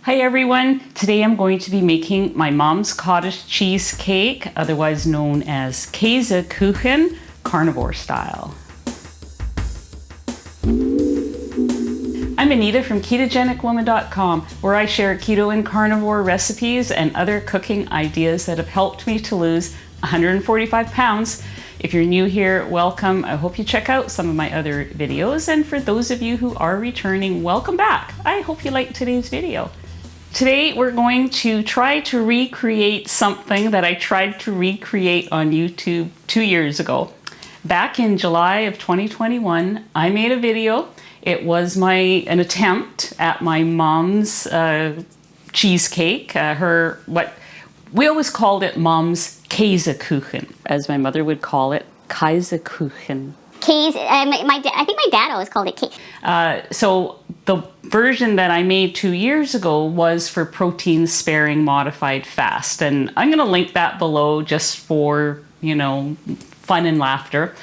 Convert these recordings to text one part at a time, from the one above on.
Hi everyone, today I'm going to be making my mom's cottage cheesecake, otherwise known as Kasekuchen, carnivore style. I'm Anita from KetogenicWoman.com, where I share keto and carnivore recipes and other cooking ideas that have helped me to lose 145 pounds. If you're new here, welcome. I hope you check out some of my other videos. And for those of you who are returning, welcome back. I hope you liked today's video. Today we're going to try to recreate something that I tried to recreate on YouTube 2 years ago. Back in July of 2021, I made a video. It was an attempt at my mom's cheesecake, what we always called it mom's Kasekuchen, as my mother would call it, Kasekuchen. I think my dad always called it cake. So the version that I made 2 years ago was for protein sparing modified fast. And I'm going to link that below just for, fun and laughter.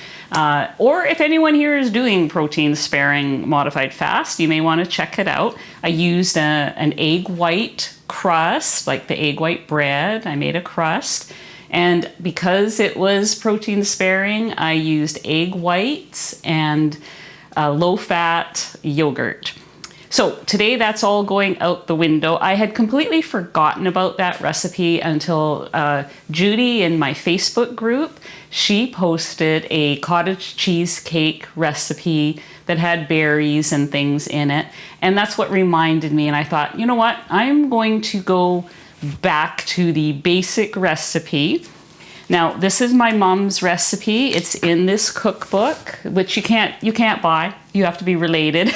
Or if anyone here is doing protein sparing modified fast, you may want to check it out. I used an egg white crust, like the egg white bread. I made a crust. And because it was protein sparing, I used egg whites and low-fat yogurt. So today that's all going out the window. I had completely forgotten about that recipe until Judy in my Facebook group, she posted a cottage cheesecake recipe that had berries and things in it. And that's what reminded me. And I thought, you know what? I'm going to go back to the basic recipe. Now, this is my mom's recipe. It's in this cookbook, which you can't buy. You have to be related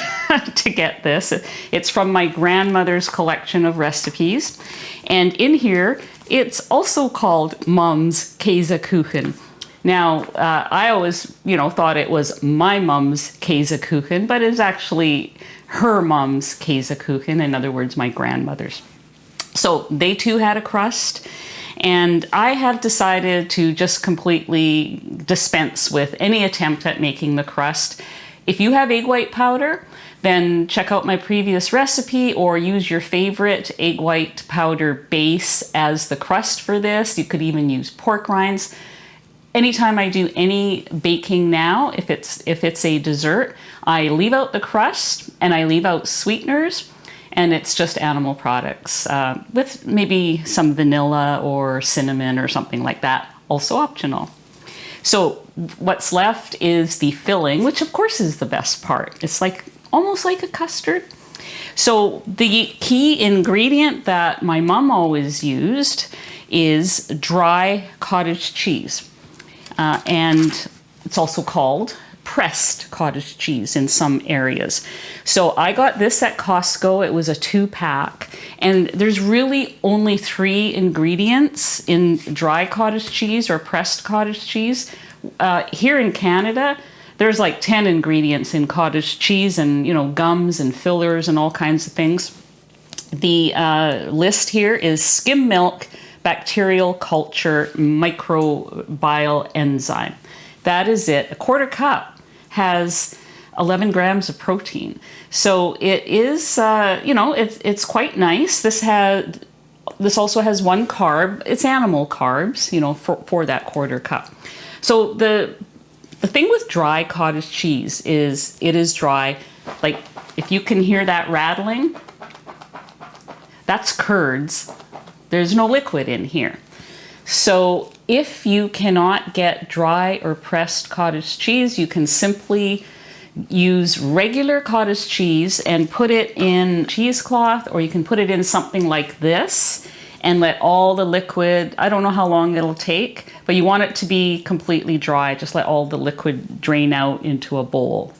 to get this. It's from my grandmother's collection of recipes. And in here, it's also called Mom's Kasekuchen. Now, I always, thought it was my mom's Kasekuchen, but it's actually her mom's Kasekuchen, in other words, my grandmother's. So they too had a crust, and I have decided to just completely dispense with any attempt at making the crust. If you have egg white powder, then check out my previous recipe or use your favorite egg white powder base as the crust for this. You could even use pork rinds. Anytime I do any baking now, if it's a dessert, I leave out the crust and I leave out sweeteners. And it's just animal products with maybe some vanilla or cinnamon or something like that, also optional. So what's left is the filling, which of course is the best part. It's almost like a custard. So the key ingredient that my mom always used is dry cottage cheese. And it's also called pressed cottage cheese in some areas. So I got this at Costco. It was a 2-pack, and there's really only 3 ingredients in dry cottage cheese or pressed cottage cheese. Here in Canada, there's 10 ingredients in cottage cheese and, gums and fillers and all kinds of things. The list here is skim milk, bacterial culture, microbial enzyme. That is it. A 1/4 cup has 11 grams of protein. So it is, it's quite nice. This also has 1 carb. It's animal carbs, for that 1/4 cup. So the thing with dry cottage cheese is it is dry. If you can hear that rattling, that's curds. There's no liquid in here. So if you cannot get dry or pressed cottage cheese, you can simply use regular cottage cheese and put it in cheesecloth, or you can put it in something like this and let all the liquid, I don't know how long it'll take, but you want it to be completely dry. Just let all the liquid drain out into a bowl.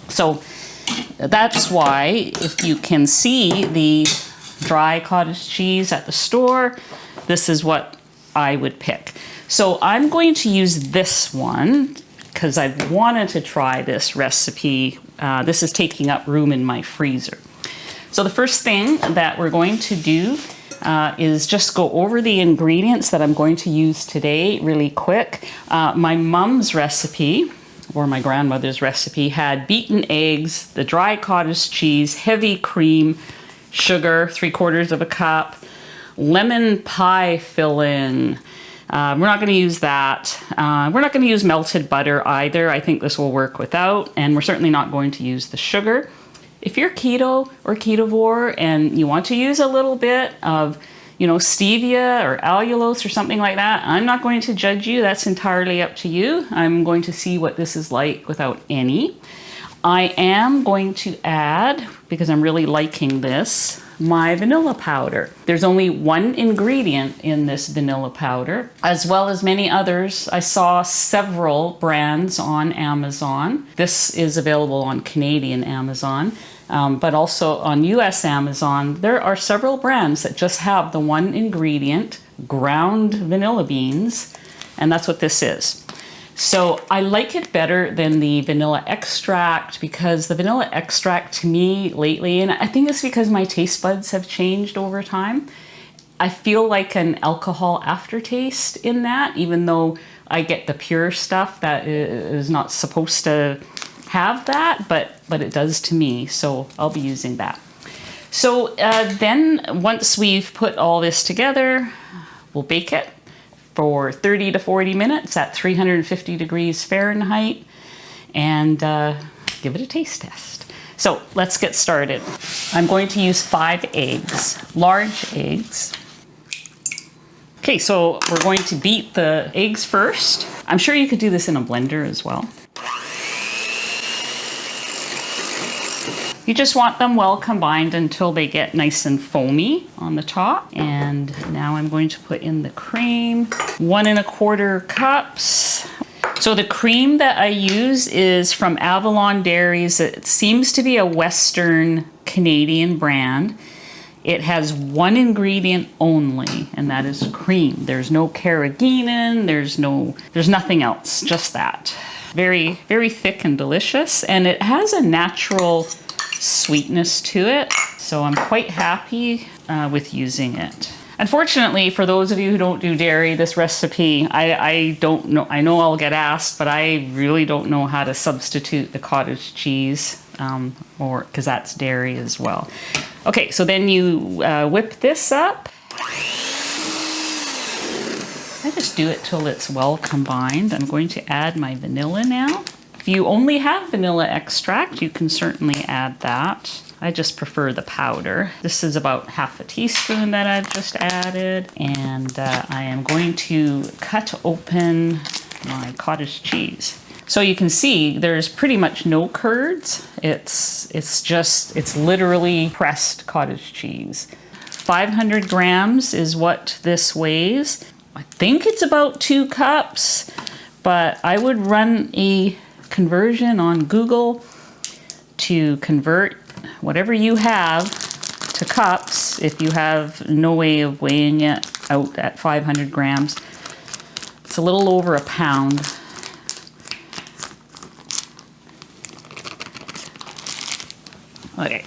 So that's why if you can see the dry cottage cheese at the store, this is what I would pick. So I'm going to use this one because I've wanted to try this recipe. This is taking up room in my freezer. So the first thing that we're going to do is just go over the ingredients that I'm going to use today really quick. My mom's recipe, or my grandmother's recipe, had beaten eggs, the dry cottage cheese, heavy cream, sugar, 3/4 of a cup, lemon pie fill-in. We're not going to use that. We're not going to use melted butter either. I think this will work without, and we're certainly not going to use the sugar. If you're keto or ketovore and you want to use a little bit of, stevia or allulose or something like that, I'm not going to judge you. That's entirely up to you. I'm going to see what this is like without any. I am going to add, because I'm really liking this, my vanilla powder. There's only one ingredient in this vanilla powder, as well as many others. I saw several brands on Amazon. This is available on Canadian Amazon, but also on US Amazon. There are several brands that just have the one ingredient, ground vanilla beans, and that's what this is. So I like it better than the vanilla extract, because the vanilla extract to me lately, and I think it's because my taste buds have changed over time, I feel like an alcohol aftertaste in that, even though I get the pure stuff that is not supposed to have that, but it does to me, so I'll be using that. So then once we've put all this together, we'll bake it for 30 to 40 minutes at 350 degrees Fahrenheit and give it a taste test. So let's get started. I'm going to use 5 eggs, large eggs. Okay, so we're going to beat the eggs first. I'm sure you could do this in a blender as well. You just want them well combined until they get nice and foamy on the top. And now I'm going to put in the cream, 1 1/4 cups. So the cream that I use is from Avalon Dairies. It seems to be a Western Canadian brand. It has one ingredient only, and that is cream. There's no carrageenan, there's nothing else, just that. Very, very thick and delicious, and it has a natural sweetness to it, so I'm quite happy with using it. Unfortunately, for those of you who don't do dairy, this recipe, I don't know, I know I'll get asked, but I really don't know how to substitute the cottage cheese, or because that's dairy as well. Okay, so then you whip this up. I just do it till it's well combined. I'm going to add my vanilla now. If you only have vanilla extract, you can certainly add that. I just prefer the powder. This is about 1/2 teaspoon that I've just added. And I am going to cut open my cottage cheese. So you can see there's pretty much no curds. It's literally pressed cottage cheese. 500 grams is what this weighs. I think it's about 2 cups, but I would run a conversion on Google to convert whatever you have to cups if you have no way of weighing it out at 500 grams. It's a little over a pound. Okay.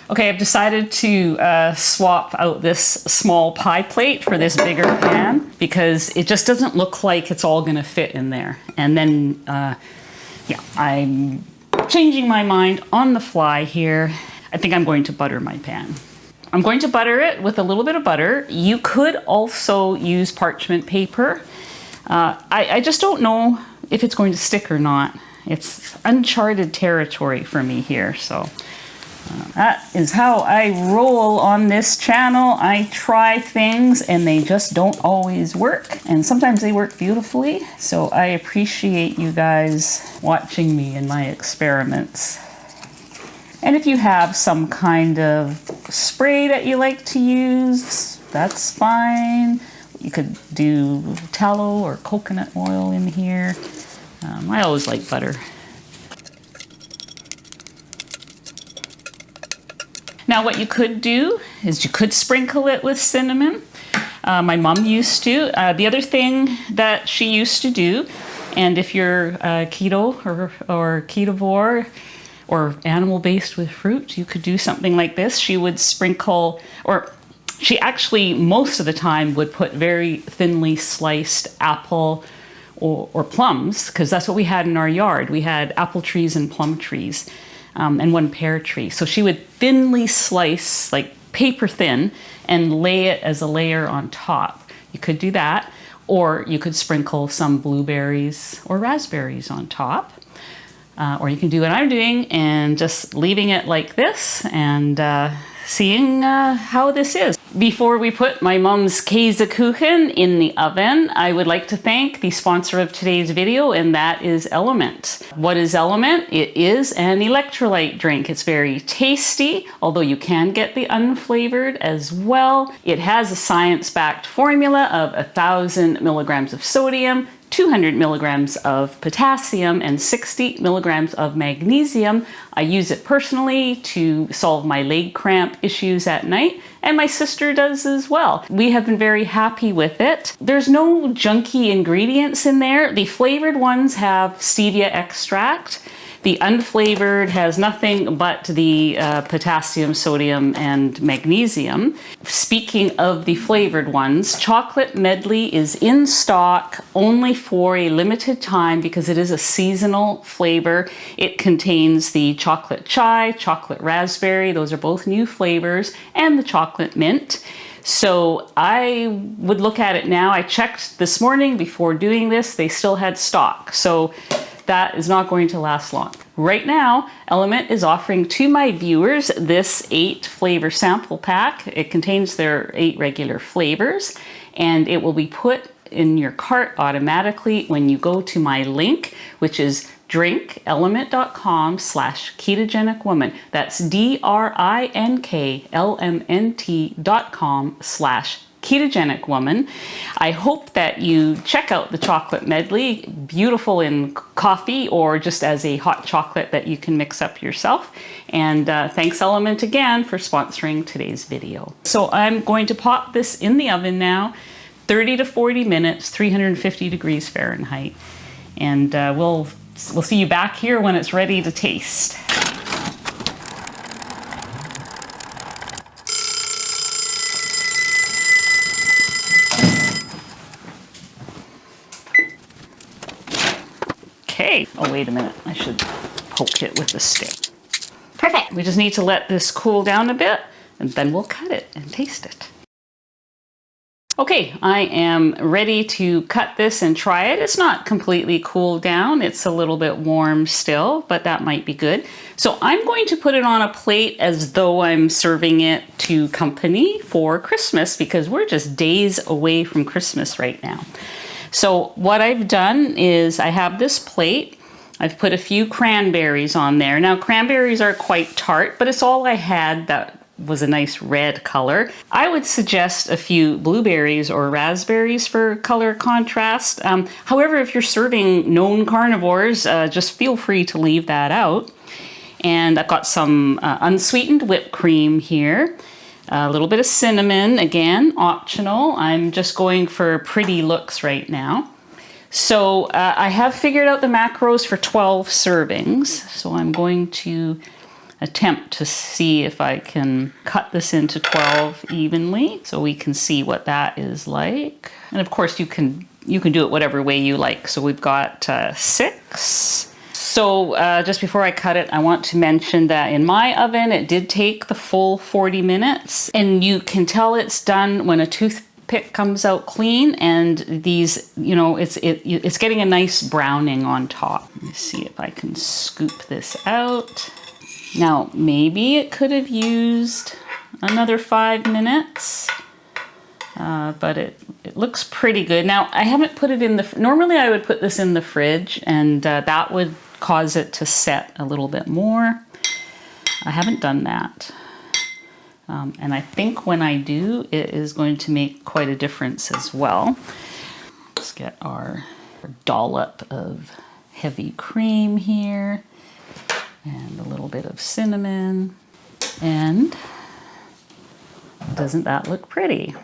Okay, I've decided to swap out this small pie plate for this bigger pan because it just doesn't look like it's all gonna fit in there. And then, yeah, I'm changing my mind on the fly here. I think I'm going to butter my pan. I'm going to butter it with a little bit of butter. You could also use parchment paper. I just don't know if it's going to stick or not. It's uncharted territory for me here, so. That is how I roll on this channel. I try things and they just don't always work. And sometimes they work beautifully. So I appreciate you guys watching me in my experiments. And if you have some kind of spray that you like to use, that's fine. You could do tallow or coconut oil in here. I always like butter. Now what you could do is you could sprinkle it with cinnamon. My mom used to. The other thing that she used to do, and if you're keto or ketovore or animal-based with fruit, you could do something like this. She would sprinkle, or She actually, most of the time, would put very thinly sliced apple or plums, because that's what we had in our yard. We had apple trees and plum trees, and one pear tree. So she would thinly slice, like paper thin, and lay it as a layer on top. You could do that, or you could sprinkle some blueberries or raspberries on top. Or you can do what I'm doing and just leaving it like this and seeing how this is. Before we put my mom's Kasekuchen in the oven, I would like to thank the sponsor of today's video, and that is Element. What is Element? It is an electrolyte drink. It's very tasty, although you can get the unflavored as well. It has a science-backed formula of 1,000 milligrams of sodium, 200 milligrams of potassium, and 60 milligrams of magnesium. I use it personally to solve my leg cramp issues at night, and my sister does as well. We have been very happy with it. There's no junky ingredients in there. The flavored ones have stevia extract. The unflavored has nothing but the potassium, sodium, and magnesium. Speaking of the flavored ones, chocolate medley is in stock only for a limited time because it is a seasonal flavor. It contains the chocolate chai, chocolate raspberry, those are both new flavors, and the chocolate mint. So I would look at it now. I checked this morning before doing this, they still had stock. So that is not going to last long. Right now, Element is offering to my viewers this 8 flavor sample pack. It contains their 8 regular flavors, and it will be put in your cart automatically when you go to my link, which is drinkelement.com/ketogenicwoman. That's drinklmnt.com/Ketogenic Woman. I hope that you check out the chocolate medley, beautiful in coffee or just as a hot chocolate that you can mix up yourself. And thanks Element again for sponsoring today's video. So I'm going to pop this in the oven now, 30 to 40 minutes, 350 degrees Fahrenheit. And we'll see you back here when it's ready to taste. Okay. Oh, wait a minute. I should poke it with the stick. Perfect. We just need to let this cool down a bit, and then we'll cut it and taste it. Okay, I am ready to cut this and try it. It's not completely cooled down. It's a little bit warm still, but that might be good. So I'm going to put it on a plate as though I'm serving it to company for Christmas, because we're just days away from Christmas right now. So what I've done is I have this plate. I've put a few cranberries on there. Now cranberries are quite tart, but it's all I had that was a nice red color. I would suggest a few blueberries or raspberries for color contrast. However, if you're serving known carnivores, just feel free to leave that out. And I've got some unsweetened whipped cream here. A little bit of cinnamon, again, optional. I'm just going for pretty looks right now. So I have figured out the macros for 12 servings. So I'm going to attempt to see if I can cut this into 12 evenly so we can see what that is like. And of course you can do it whatever way you like. So we've got 6. So just before I cut it, I want to mention that in my oven, it did take the full 40 minutes, and you can tell it's done when a toothpick comes out clean, and these, you know, it's getting a nice browning on top. Let me see if I can scoop this out. Now, maybe it could have used another 5 minutes, but it looks pretty good. Now, I haven't put it in the, normally I would put this in the fridge, and that would cause it to set a little bit more. I haven't done that. And I think when I do, it is going to make quite a difference as well. Let's get our dollop of heavy cream here, and a little bit of cinnamon. And doesn't that look pretty?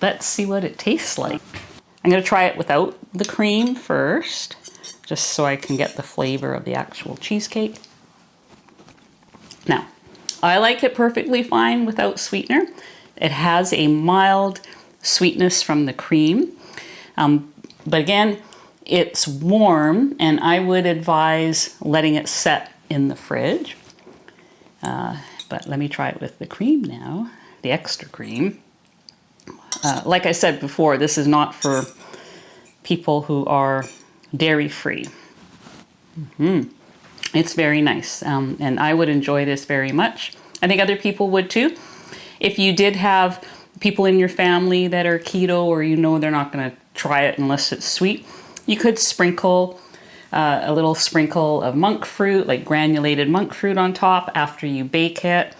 Let's see what it tastes like. I'm going to try it without the cream first, just so I can get the flavor of the actual cheesecake. Now, I like it perfectly fine without sweetener. It has a mild sweetness from the cream. But again, it's warm, and I would advise letting it set in the fridge. But let me try it with the cream now, the extra cream. Like I said before, this is not for people who are dairy-free. It's very nice, and I would enjoy this very much. I think other people would too. If you did have people in your family that are keto, or you know they're not going to try it unless it's sweet, you could sprinkle a little sprinkle of monk fruit, like granulated monk fruit on top after you bake it,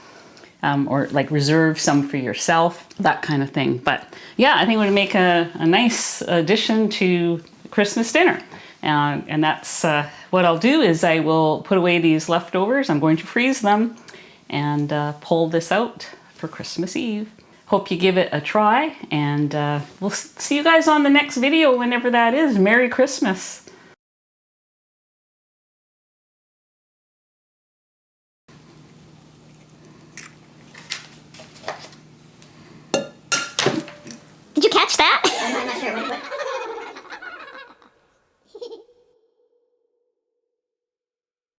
or like reserve some for yourself, that kind of thing. But yeah, I think it would make a nice addition to Christmas dinner. And that's what I'll do is I will put away these leftovers. I'm going to freeze them and pull this out for Christmas Eve. Hope you give it a try, and we'll see you guys on the next video whenever that is. Merry Christmas.